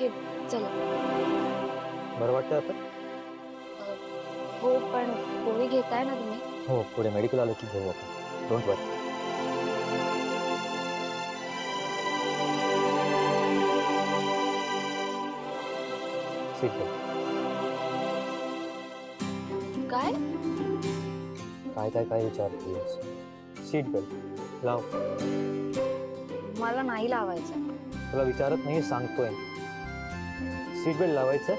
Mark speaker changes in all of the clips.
Speaker 1: Okay चला.
Speaker 2: बरं वाटतं आता?
Speaker 1: हो पण गोळी घेताय ना तुम्ही?
Speaker 2: हो, पुढे मेडिकल आलं की घेऊ आपण. Don't worry. Seat belt.
Speaker 1: काय?
Speaker 2: काय काय काय विचारतेस? सीट बेल्ट लाव.
Speaker 1: मला नाही लावायचं.
Speaker 2: तुला विचारत नाही, सांगतोय. सीट बेल्ट लावायचं.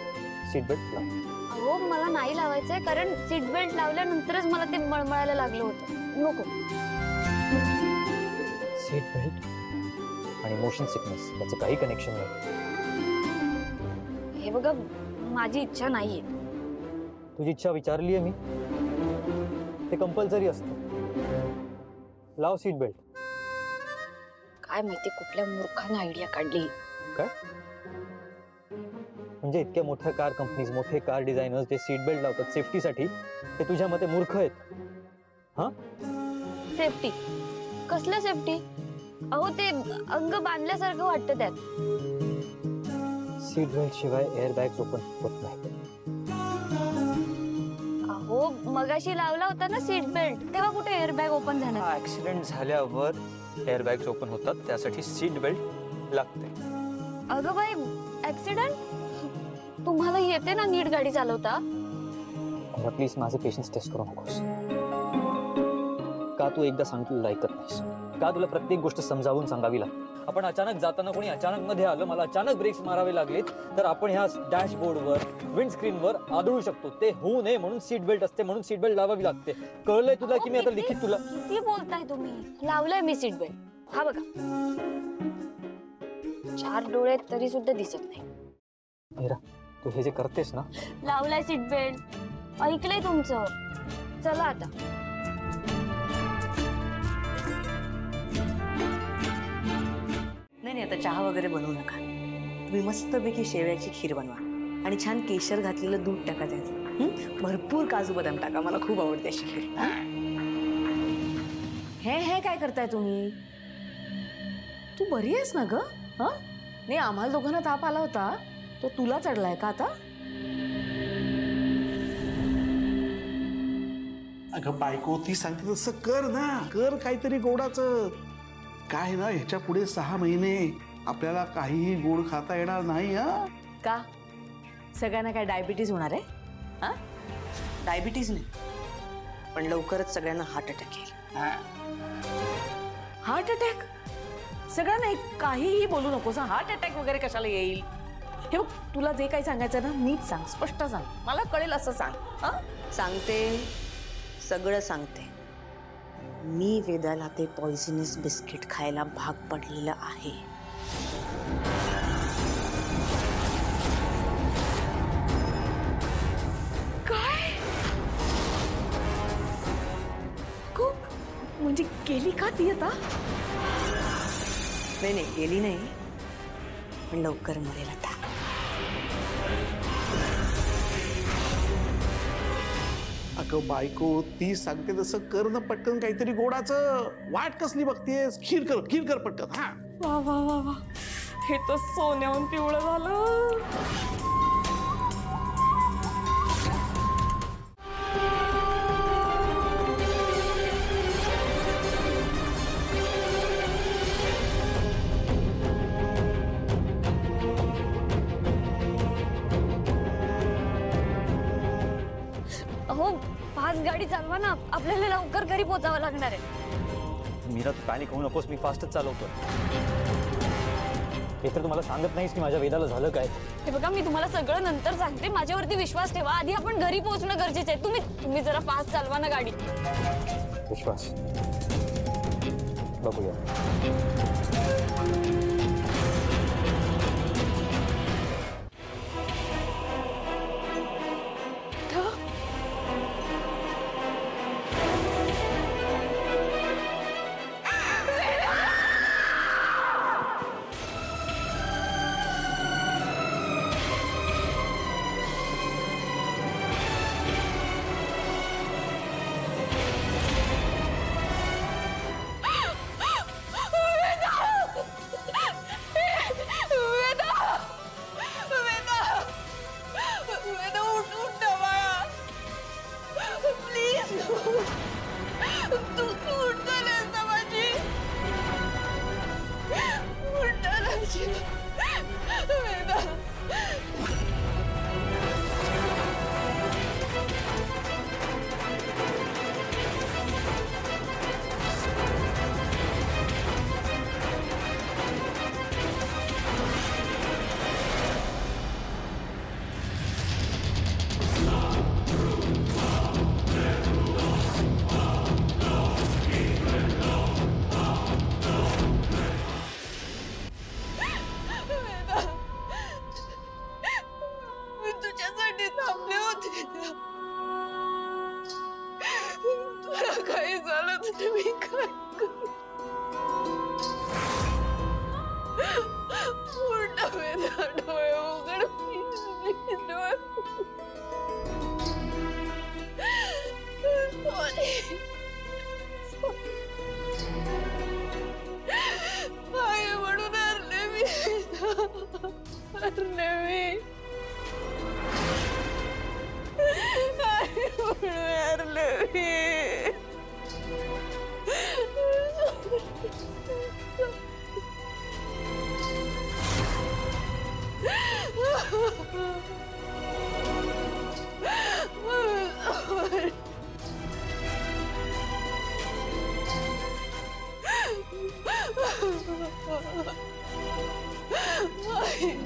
Speaker 2: सीट बेल्ट लाव.
Speaker 1: अहो मला नाही लावायचंय कारण सीट बेल्ट लावल्यानंतरच मला ते मळमळायला लागलं होतं. नको.
Speaker 2: सीट बेल्ट आणि मोशन सिकनेस याचं काही कनेक्शन नाही.
Speaker 1: हे बघा माझी इच्छा नाहीये.
Speaker 2: तुझी इच्छा विचारली आहे मी. ते कंपल्सरी असतं. लाव सीट बेल्ट.
Speaker 1: काय माहिती कुठल्या मूर्खाने आयडिया काढली.
Speaker 2: काय म्हणजे इतक्या मोठ्या कार कंपनीज, मोठे कार डिझायनर्स जे सीट बेल्ट लावतात सेफ्टीसाठी, ते तुझ्या मते मूर्ख आहेत? हा,
Speaker 1: सेफ्टी? कसलं सेफ्टी? अहो ते अंग बांधल्यासारखं वाटतं त्यात.
Speaker 2: सीट बेल्ट शिवाय एअर बॅग्स ओपन होत नाही.
Speaker 1: अहो मगाशी लावला होता ना सीट बेल्ट, तेव्हा कुठे एअर बॅग ओपन झाला?
Speaker 2: ऍक्सिडेंट झाल्यावर एअर बॅग्स ओपन होतात, त्यासाठी सीट बेल्ट लागते.
Speaker 1: अगं बाई ऍक्सिडेंट? तुम्हाला येते ना नीट गाडी चालवता?
Speaker 2: प्लीज माझे पेशन्स टेस्ट करू नकोस. का तू एकदा सांगितलेलं ऐकत नाहीस? का तुला प्रत्येक गोष्ट समजावून सांगावी लागते? आपण अचानक जाताना कोणी अचानक मध्ये आलं, मला अचानक ब्रेक्स मारावे लागलेत, तर आपण ह्या डॅशबोर्डवर, विंडस्क्रीनवर आदळू शकतो. ते होऊ नये म्हणून सीट बेल्ट असते, म्हणून सीट बेल्ट लावावी लागते. कळलंय तुला की मी आता लिखित तुला?
Speaker 1: किती बोलताय तुम्ही? लावलंय मी सीट बेल्ट. हा बघा 4 डोळे तरी सुद्धा दिसत नाही.
Speaker 2: मीरा, तू हे जे करतेस ना,
Speaker 1: लावलाय सीट बेल्ट. ऐकलंय तुमचं. चला आता.
Speaker 3: नाही आता चहा वगैरे बनवू नका. तुम्ही मस्तपैकी शेवयाची खीर बनवा आणि छान केशर घातलेलं दूध टाका त्यात. भरपूर काजू बदाम टाका, मला खूप आवडते अशी खीर. हे काय करताय तुम्ही? तू बरी आहेस ना ग? नाही आम्हाला दोघांना ताप आला होता, तो तुला चढलाय का आता?
Speaker 4: अगं बायको, ती सांगते तसं कर ना, कर काहीतरी गोडाचं. काय ना, ह्याच्या पुढे 6 महिने आपल्याला काहीही गोड खाता येणार नाही. हा
Speaker 3: का सगळ्यांना काय डायबिटीज होणार आहे? हा, डायबिटीज नाही पण लवकरच सगळ्यांना हार्ट अटॅक येईल. Heart attack? सगळ्यांना काहीही बोलू नकोस. हार्ट अटॅक वगैरे कशाला येईल? हे बघ, तुला जे काही सांगायचं ना नीट सांग, स्पष्ट सांग, मला कळेल असं सांग. हा सांगते, सगळं सांगते. मी वेदाला ते पॉइझनस बिस्किट खायला भाग पडलेलं आहे. काय? खूप म्हणजे गेली का ती आता? नाही गेली नाही, पण लवकर मरेल आता.
Speaker 4: अगं बायको, ती सांगते तसं कर ना पटकन काहीतरी गोडाचं. वाट कसली बघतेस? खीर कर पटकन. हा
Speaker 3: वा वा वा वा, हे तर सोन्याहून पिवळं झालं.
Speaker 1: अहो फास्ट गाडी चालवा ना, आपल्याला लवकर घरी पोहोचावं लागणार आहे.
Speaker 2: मीरा, तू पॅनिक होऊ नकोस. मी फास्टच चालवतोय. हे तर तुम्हाला सांगत नाहीस की माझ्या वेदाला झालं काय?
Speaker 1: हे बघा मी तुम्हाला सगळं नंतर सांगते. माझ्यावरती विश्वास ठेवा. आधी आपण घरी पोहोचणं गरजेचं आहे. तुम्ही जरा फास्ट चालवा ना गाडी.
Speaker 2: विश्वास बघूया.
Speaker 3: आई